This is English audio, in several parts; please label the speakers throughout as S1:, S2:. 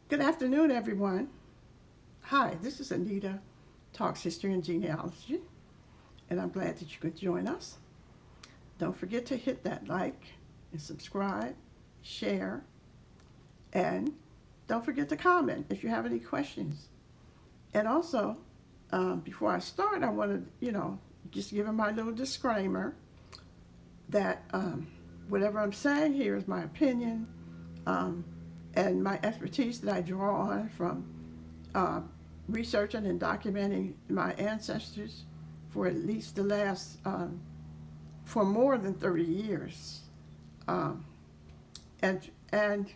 S1: Good afternoon, everyone. Hi, this is Anita, Talks History and Genealogy, and I'm glad that you could join us. Don't forget to hit that like and subscribe, share, and don't forget to comment if you have any questions. And also, before I start, I want to, just give my little disclaimer that whatever I'm saying here is my opinion um, and my expertise that I draw on from uh, researching and documenting my ancestors for at least the last, for more than 30 years. Um, and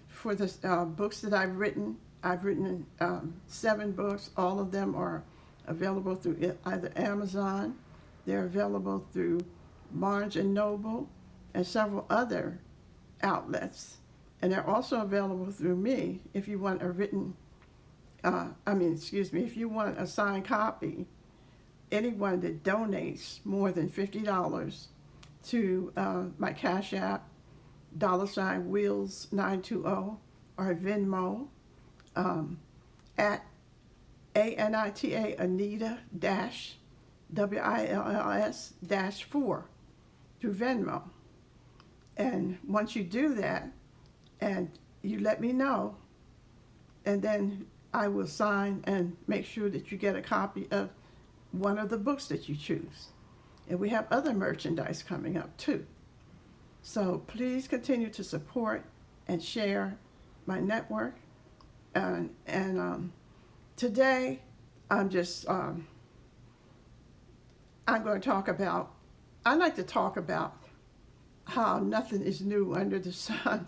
S1: for the books that I've written 7 books. All of them are available through either Amazon, they're available through Barnes and Noble, and several other outlets. And they're also available through me if you want a written, if you want a signed copy. Anyone that donates more than $50 to my Cash App, $Wheels920, or Venmo, at ANITA Anita dash WILLS dash 4 through Venmo. And once you do that, and you let me know, and then I will sign and make sure that you get a copy of one of the books that you choose. And we have other merchandise coming up too. So please continue to support and share my network. And today, I'm going to talk about, I like to talk about how nothing is new under the sun.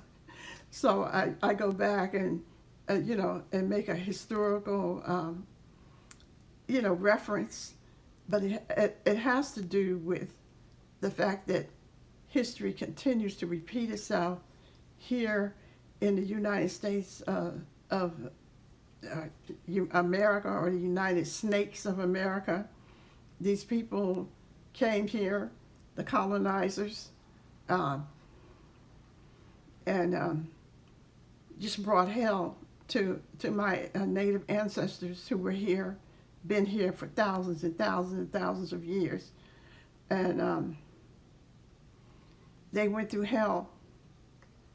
S1: So I go back and, and make a historical, reference, but it has to do with the fact that history continues to repeat itself here in the United States of America, or the United Snakes of America. These people came here, the colonizers, and just brought hell to my native ancestors who were here, been here for thousands and thousands and thousands of years. And they went through hell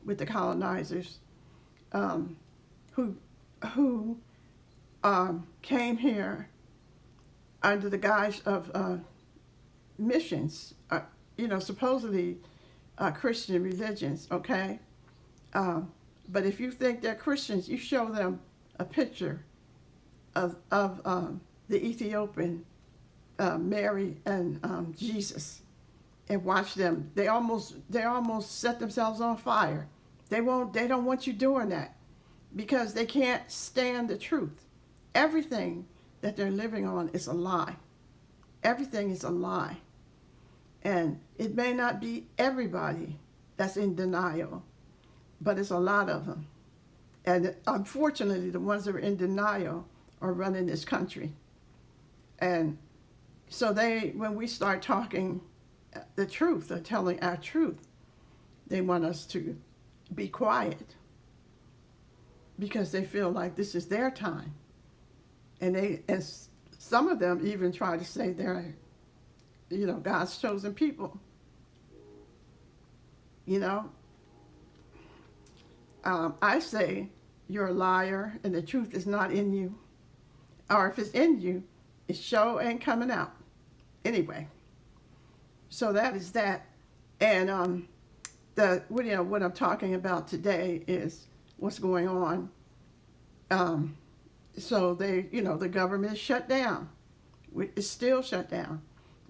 S1: with the colonizers, who came here under the guise of missions, supposedly Christian religions, okay? But if you think they're Christians, you show them a picture of the Ethiopian Mary and Jesus, and watch them. They almost set themselves on fire. They don't want you doing that because they can't stand the truth. Everything that they're living on is a lie. Everything is a lie. And it may not be everybody that's in denial, but it's a lot of them. And unfortunately, the ones that are in denial are running this country. And so when we start talking the truth, or telling our truth, they want us to be quiet because they feel like this is their time. And some of them even try to say they're, God's chosen people. I say you're a liar and the truth is not in you. Or if it's in you, it sure ain't coming out. Anyway, so that is that. And what I'm talking about today is what's going on. So the government is shut down. It's still shut down.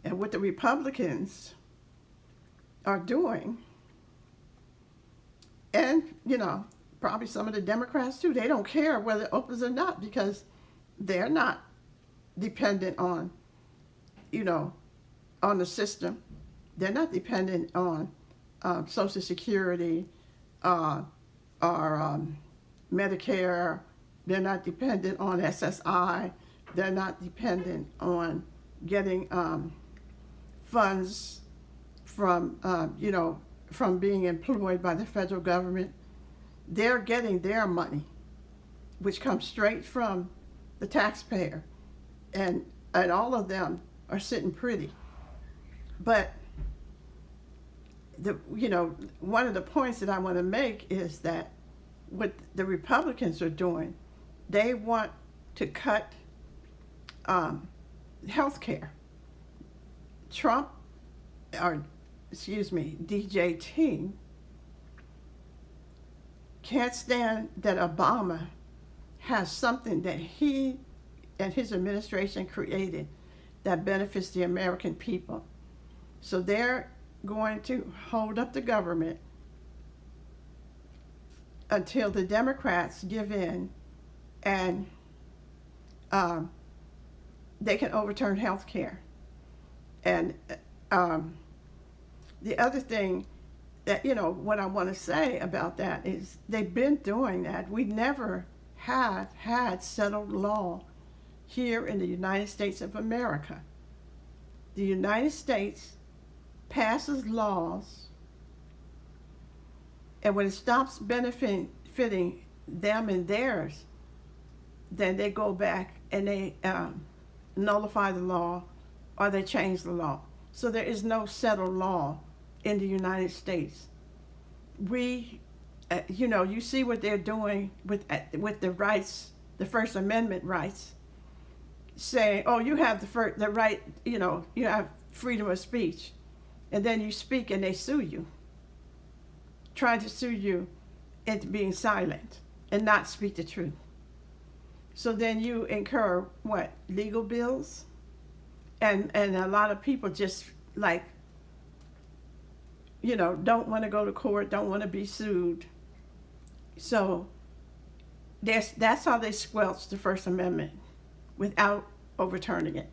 S1: And what the Republicans are doing, and, probably some of the Democrats too, they don't care whether it opens or not because they're not dependent on, on the system. They're not dependent on Social Security or Medicare. They're not dependent on SSI. They're not dependent on getting funds from, from being employed by the federal government. They're getting their money which comes straight from the taxpayer, and all of them are sitting pretty. But one of the points that I want to make is that what the Republicans are doing, they want to cut health care. Trump, or excuse me, DJT, can't stand that Obama has something that he and his administration created that benefits the American people. So they're going to hold up the government until the Democrats give in and they can overturn health care. And the other thing that, what I want to say about that is they've been doing that. We never have had settled law here in the United States of America. The United States passes laws, and when it stops benefiting them and theirs, then they go back and they nullify the law, or they change the law. So there is no settled law in the United States. We, you see what they're doing with the rights, the First Amendment rights, saying, oh, you have the right, you have freedom of speech. And then you speak and they sue you, trying to sue you into being silent and not speak the truth. So then you incur what? Legal bills? And a lot of people just don't want to go to court, don't want to be sued. So that's how they squelch the First Amendment without overturning it.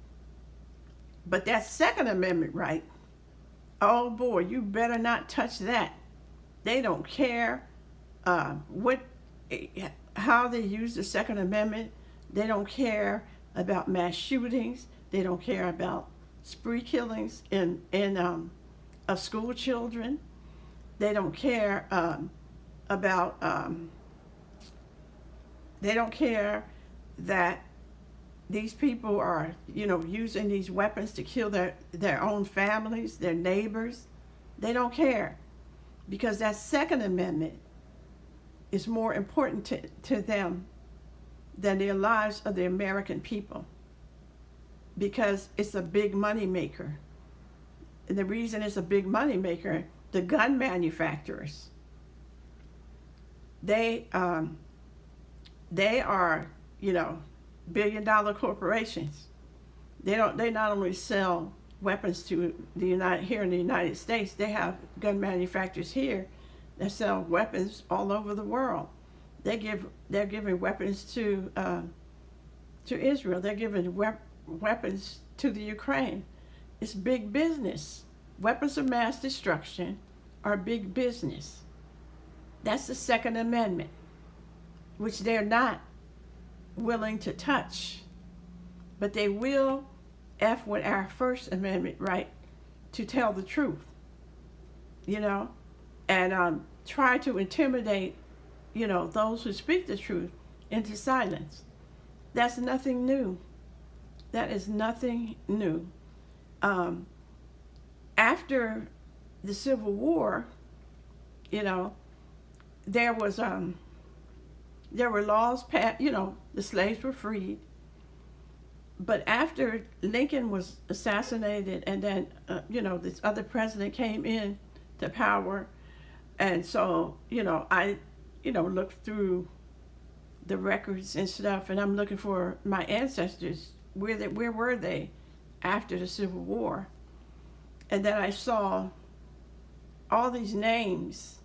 S1: But that Second Amendment right, oh boy, you better not touch that. They don't care how they use the Second Amendment. They don't care about mass shootings. They don't care about spree killings of school children. They don't care about. They don't care that these people are, using these weapons to kill their own families, their neighbors. They don't care, because that Second Amendment is more important to them than the lives of the American people, because it's a big money maker. And the reason it's a big money maker, the gun manufacturers, they are, billion-dollar corporations. They not only sell weapons to here in the United States, they have gun manufacturers here that sell weapons all over the world. They're giving weapons to Israel. They're giving weapons to the Ukraine. It's big business. Weapons of mass destruction are big business. That's the Second Amendment, which they're not willing to touch. But they will F with our First Amendment right to tell the truth, and try to intimidate, those who speak the truth into silence. That's nothing new. That is nothing new. After the Civil War, there were laws passed, the slaves were freed. But after Lincoln was assassinated, and then, this other president came in to power, and so, I, looked through the records and stuff, and I'm looking for my ancestors. Where were they after the Civil War? And then I saw all these names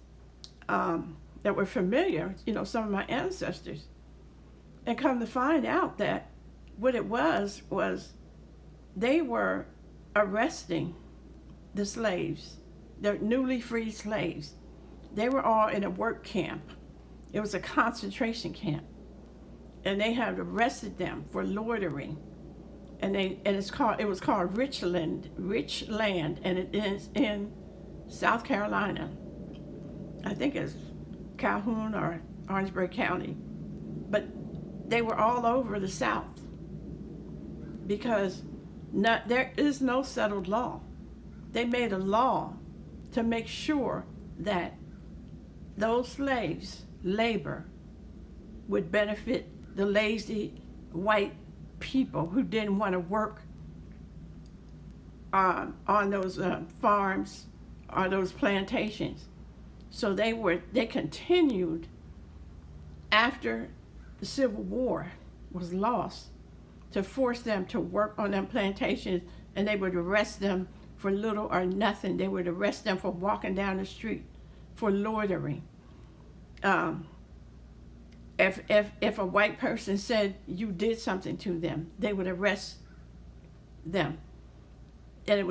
S1: that were familiar, some of my ancestors. And come to find out that what it was they were arresting the slaves, the newly freed slaves. They were all in a work camp. It was a concentration camp. And they had arrested them for loitering. And it was called Rich Land, and it is in South Carolina. I think it's Calhoun or Orangeburg County. But they were all over the South because there is no settled law. They made a law to make sure that those slaves' labor would benefit the lazy white people who didn't want to work on those farms or those plantations. So they continued after the Civil War was lost to force them to work on them plantations, and they would arrest them for little or nothing. They would arrest them for walking down the street, for loitering. If a white person said you did something to them, they would arrest them. And it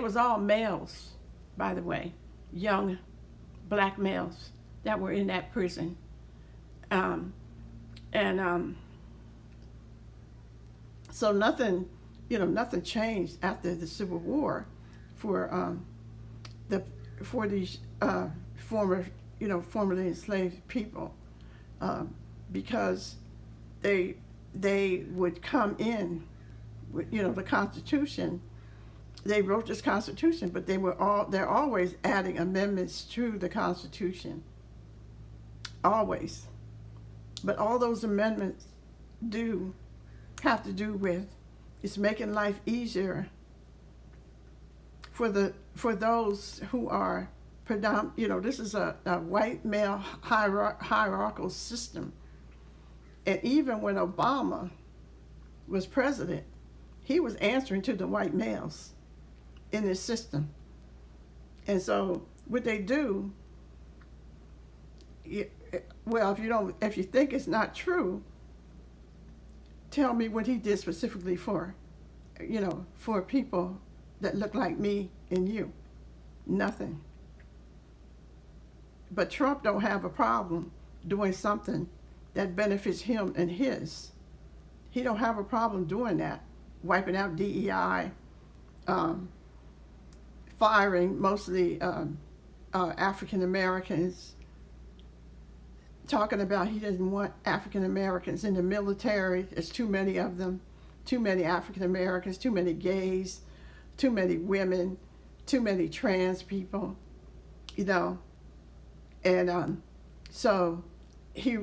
S1: was all males, by the way, young black males that were in that prison. So nothing changed after the Civil War for these formerly enslaved people, because they would come in with the Constitution. They wrote this Constitution, but they're always adding amendments to the Constitution. Always. But all those amendments have to do with it's making life easier for those who are predominant. This is a white male hierarchical system. And even when Obama was president, he was answering to the white males in this system. And so what they do, well, if you think it's not true, tell me what he did specifically for people that look like me and you. Nothing. But Trump don't have a problem doing something that benefits him and his. He don't have a problem doing that, wiping out DEI, firing mostly African Americans, talking about he doesn't want African Americans in the military. There's too many of them, too many African Americans, too many gays, too many women, too many trans people, and so he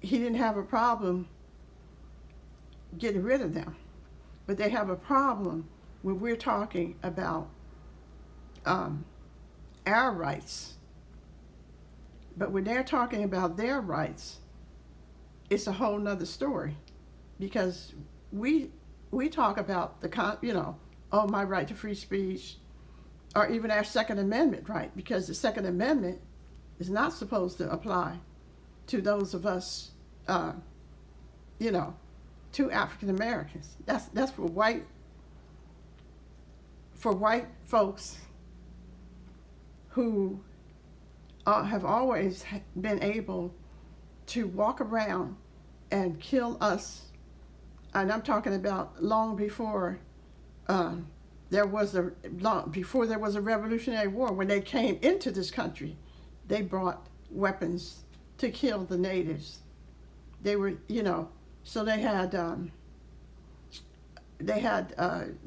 S1: didn't have a problem getting rid of them, but they have a problem when we're talking about our rights. But when they're talking about their rights, it's a whole nother story, because we talk about my right to free speech, or even our Second Amendment right, because the Second Amendment is not supposed to apply to those of us, to African Americans. That's for white folks who have always been able to walk around and kill us. And I'm talking about long before there was a Revolutionary War. When they came into this country, they brought weapons to kill the natives. They were, so they had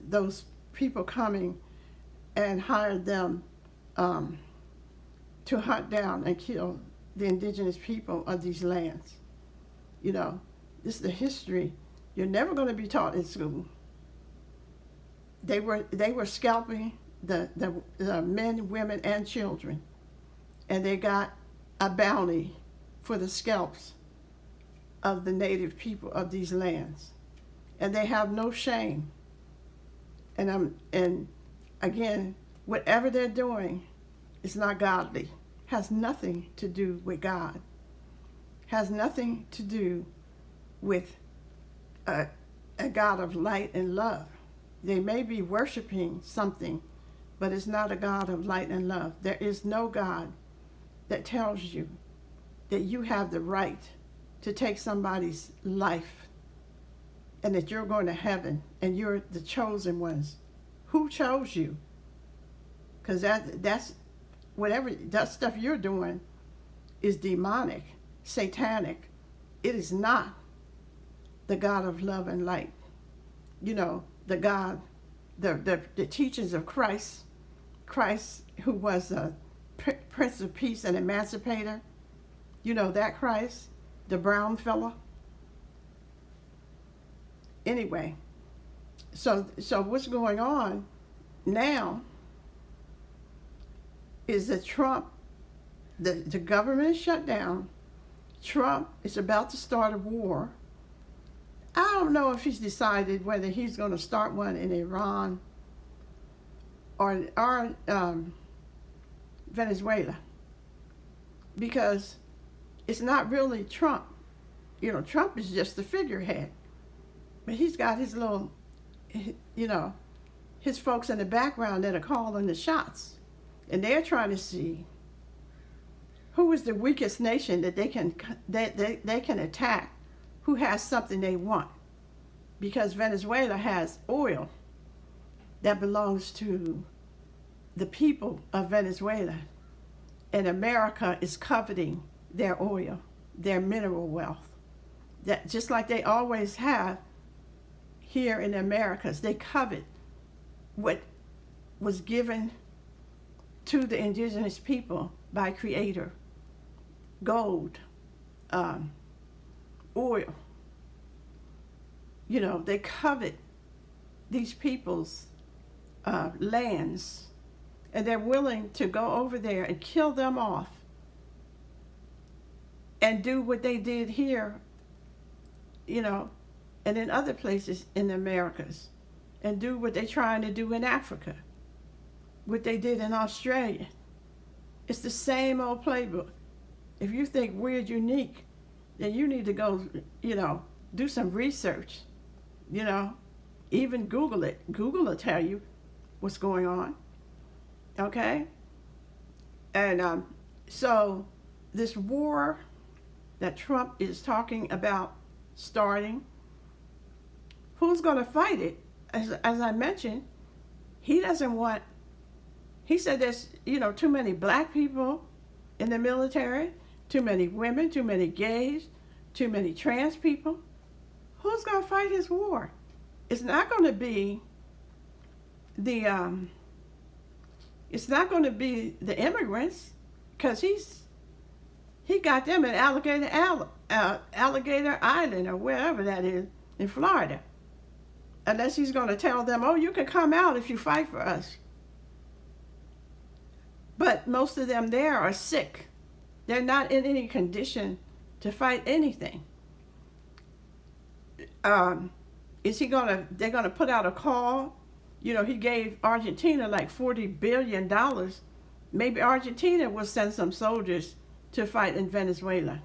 S1: those people coming and hired them to hunt down and kill the indigenous people of these lands. This is the history you're never going to be taught in school. They were scalping the men, women, and children, and they got a bounty for the scalps of the native people of these lands, and they have no shame. And again, whatever they're doing is not godly. Has nothing to do with God. Has nothing to do with a God of light and love. They may be worshiping something, but it's not a God of light and love. There is no God that tells you that you have the right to take somebody's life and that you're going to heaven and you're the chosen ones. Who chose you? Because that's whatever that stuff you're doing is demonic, satanic. It is not the God of love and light. You know, the God, the teachings of Christ, Christ who was a Prince of Peace and Emancipator. You know that Christ, the brown fella. Anyway, so what's going on now is that Trump, the government is shut down. Trump is about to start a war. I don't know if he's decided whether he's going to start one in Iran or Venezuela, because it's not really Trump. You know, Trump is just the figurehead, but he's got his little, you know, his folks in the background that are calling the shots, and they're trying to see who is the weakest nation that they can attack, who has something they want, because Venezuela has oil that belongs to the people of Venezuela, and America is coveting their oil, their mineral wealth, that just like they always have here in the Americas. They covet what was given to the indigenous people by Creator: gold, oil. You know, they covet these people's lands, and they're willing to go over there and kill them off and do what they did here, you know, and in other places in the Americas, and do what they're trying to do in Africa, what they did in Australia. It's the same old playbook. If you think we're unique, then you need to go, you know, do some research, you know, even Google it. Google will tell you what's going on, okay? And so this war that Trump is talking about starting, who's going to fight it? As I mentioned, he doesn't want, he said there's, you know, too many black people in the military, too many women, too many gays, too many trans people. Who's going to fight his war? It's not going to be the immigrants, because he got them in Alligator Island or wherever that is in Florida. Unless he's going to tell them, oh, you can come out if you fight for us. But most of them there are sick. They're not in any condition to fight anything. They're going to put out a call? You know, he gave Argentina like $40 billion. Maybe Argentina will send some soldiers to fight in Venezuela.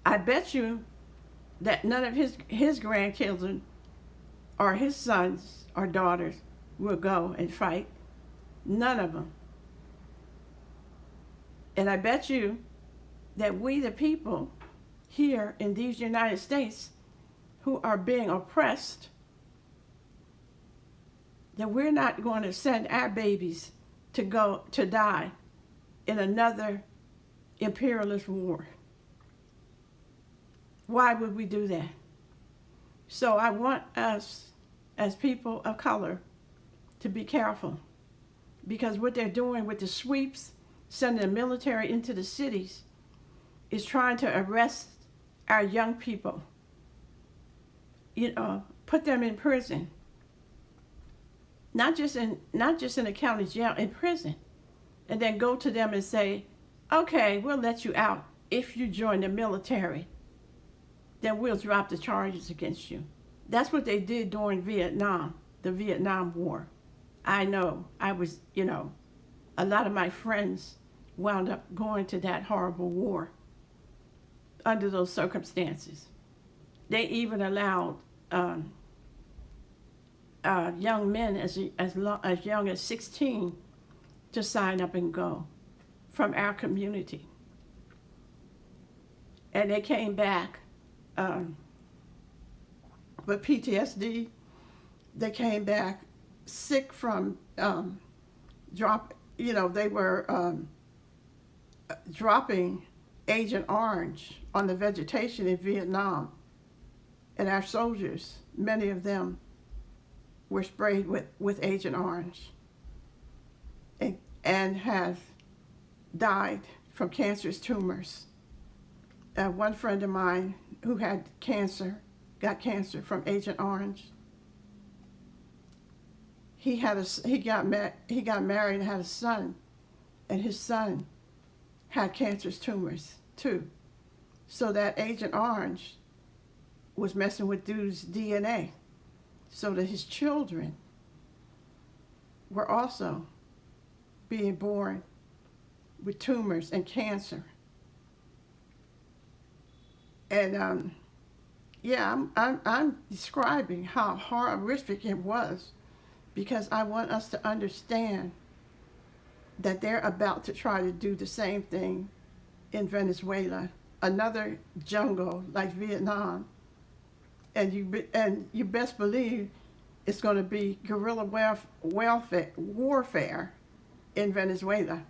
S1: I bet you that none of his grandchildren or his sons or daughters will go and fight. None of them. And I bet you that we, the people here in these United States who are being oppressed, that we're not going to send our babies to go to die in another imperialist war. Why would we do that? So I want us as people of color to be careful, because what they're doing with the sweeps, sending the military into the cities, is trying to arrest our young people, you know, put them in prison. Not just in the county jail, in prison. And then go to them and say, okay, we'll let you out if you join the military. Then we'll drop the charges against you. That's what they did during Vietnam, the Vietnam War. I know, you know, a lot of my friends wound up going to that horrible war under those circumstances. They even allowed young men as young as 16 to sign up and go from our community. And they came back with PTSD. They came back sick from they were dropping Agent Orange on the vegetation in Vietnam. And our soldiers, many of them, were sprayed with Agent Orange and have died from cancerous tumors. One friend of mine who had cancer, got cancer from Agent Orange. He got married and had a son, and his son had cancerous tumors too. So that Agent Orange was messing with dude's DNA, so that his children were also being born with tumors and cancer. And yeah, I'm describing how horrific it was, because I want us to understand that they're about to try to do the same thing in Venezuela, another jungle like Vietnam. And you best believe it's going to be guerrilla warfare in Venezuela.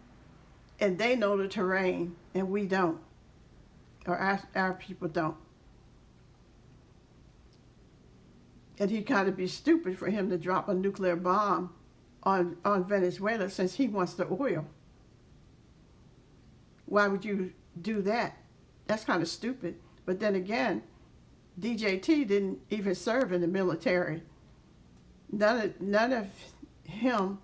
S1: And they know the terrain, and we don't, or our people don't. And he got to be stupid for him to drop a nuclear bomb on Venezuela, since he wants the oil. Why would you do that? That's kind of stupid. But then again, DJT didn't even serve in the military. None of him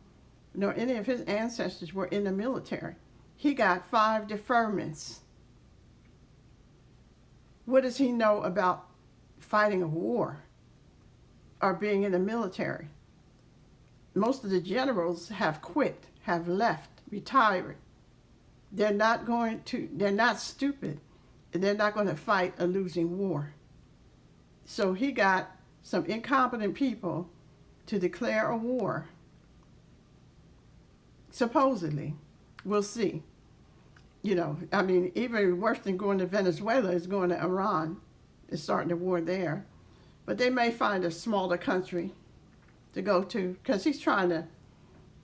S1: nor any of his ancestors were in the military. He got 5 deferments. What does he know about fighting a war or being in the military? Most of the generals have quit, have left, retired. They're not stupid. They're not going to fight a losing war. So he got some incompetent people to declare a war. Supposedly. We'll see. I mean, even worse than going to Venezuela is going to Iran and starting a war there. But they may find a smaller country to go to, because he's trying to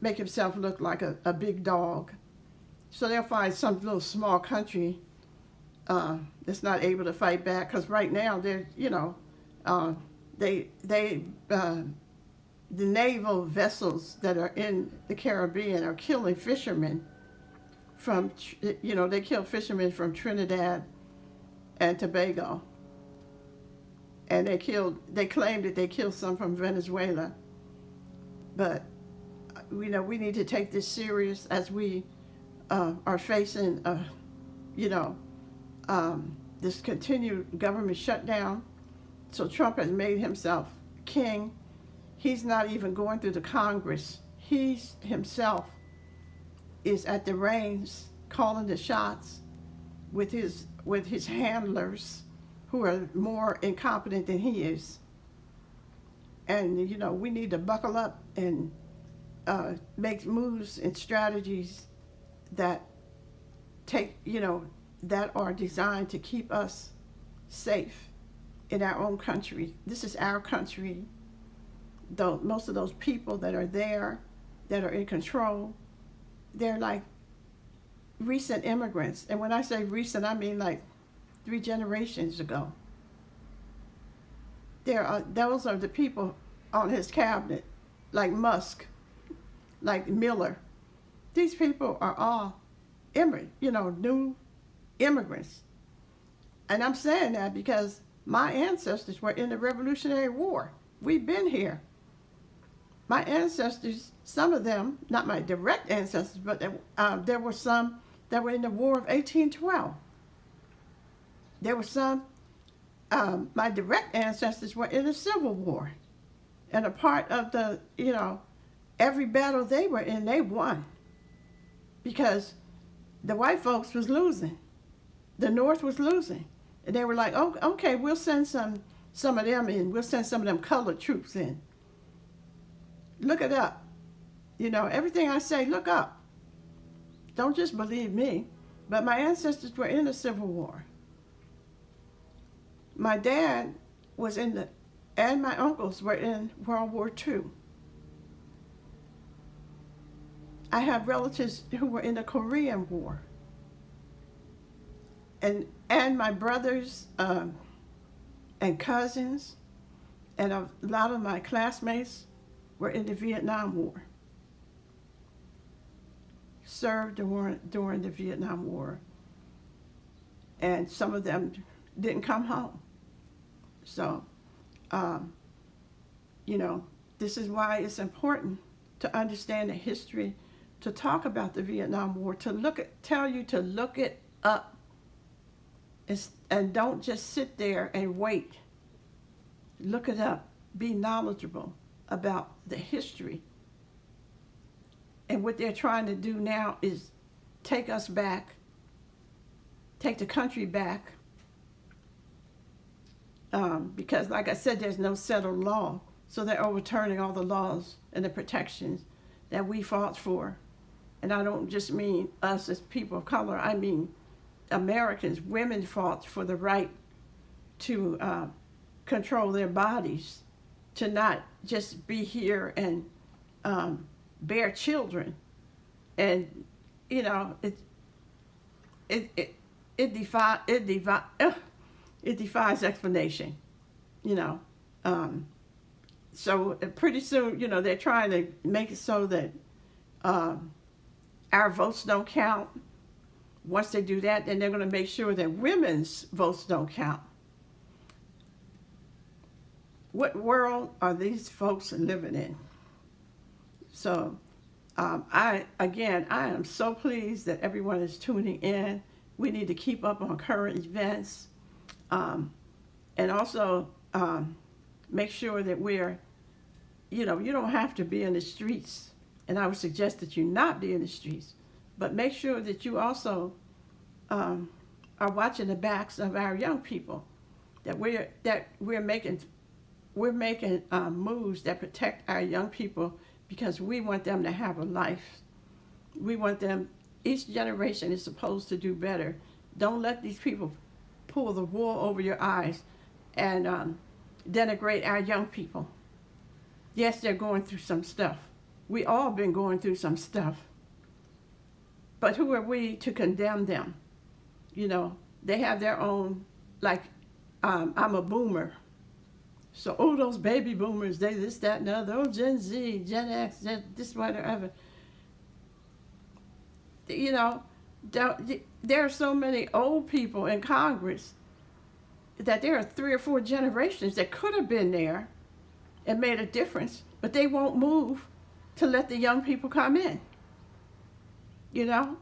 S1: make himself look like a big dog. So they'll find some little small country that's not able to fight back, because right now they're, the naval vessels that are in the Caribbean are killing fishermen they kill fishermen from Trinidad and Tobago. And they claim that they killed some from Venezuela. But, we need to take this serious as we are facing, this continued government shutdown. So Trump has made himself king. He's not even going through the Congress. He himself is at the reins, calling the shots with his handlers, who are more incompetent than he is. And we need to buckle up and make moves and strategies that that are designed to keep us safe in our own country. This is our country. Though most of those people that are there, that are in control, they're like recent immigrants. And when I say recent, I mean like 3 generations ago. Those are the people on his cabinet, like Musk, like Miller. These people are all new immigrants. And I'm saying that because my ancestors were in the Revolutionary War. We've been here. My ancestors, some of them, not my direct ancestors, but there were some that were in the War of 1812. There were some, my direct ancestors were in the Civil War. And a part of the, every battle they were in, they won. Because the white folks was losing. The North was losing. And they were like, oh, okay, we'll send some of them in. We'll send some of them colored troops in. Look it up. Everything I say, look up. Don't just believe me. But my ancestors were in the Civil War. My dad was and my uncles were in World War II. I have relatives who were in the Korean War. and my brothers and cousins and a lot of my classmates were in the Vietnam War, served during the Vietnam War, and some of them didn't come home. So, um, you know, this is why it's important to understand the history, to talk about the Vietnam War, tell you to look it up, and don't just sit there and wait. Look it up. Be knowledgeable about the history. And what they're trying to do now is take us back, take the country back, because, like I said, there's no settled law. So they're overturning all the laws and the protections that we fought for. And I don't just mean us as people of color. I mean Americans. Women fought for the right to control their bodies, to not just be here and bear children. And you know, it defies explanation. You know, so pretty soon, you know, they're trying to make it so that our votes don't count. Once they do that, then they're going to make sure that women's votes don't count. What world are these folks living in? So, I am so pleased that everyone is tuning in. We need to keep up on current events, and also make sure that we're, you know, you don't have to be in the streets, and I would suggest that you not be in the streets, but make sure that you also are watching the backs of our young people, that we're making moves that protect our young people, because we want them to have a life. We want them, each generation is supposed to do better. Don't let these people pull the wool over your eyes and denigrate our young people. Yes, they're going through some stuff. We all been going through some stuff. But who are we to condemn them? You know, they have their own, like, I'm a boomer. So, oh, those baby boomers, they this, that, and the other. Oh, Gen Z, Gen X, this, whatever. You know, there are so many old people in Congress that there are 3 or 4 generations that could have been there and made a difference, but they won't move to let the young people come in. You know?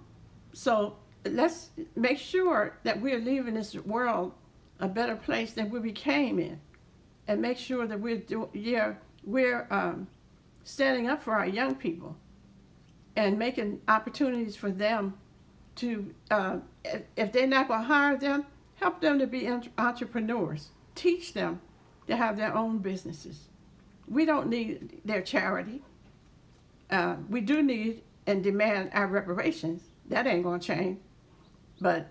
S1: So let's make sure that we're leaving this world a better place than we became in. And make sure that we're standing up for our young people and making opportunities for them to, if they're not going to hire them, help them to be entrepreneurs. Teach them to have their own businesses. We don't need their charity. We do need and demand our reparations. That ain't going to change. But,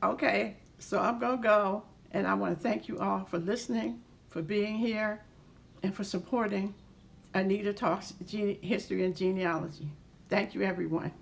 S1: okay, so I'm going to go, and I want to thank you all for listening, for being here, and for supporting Anita Talks History and Genealogy. Thank you, everyone.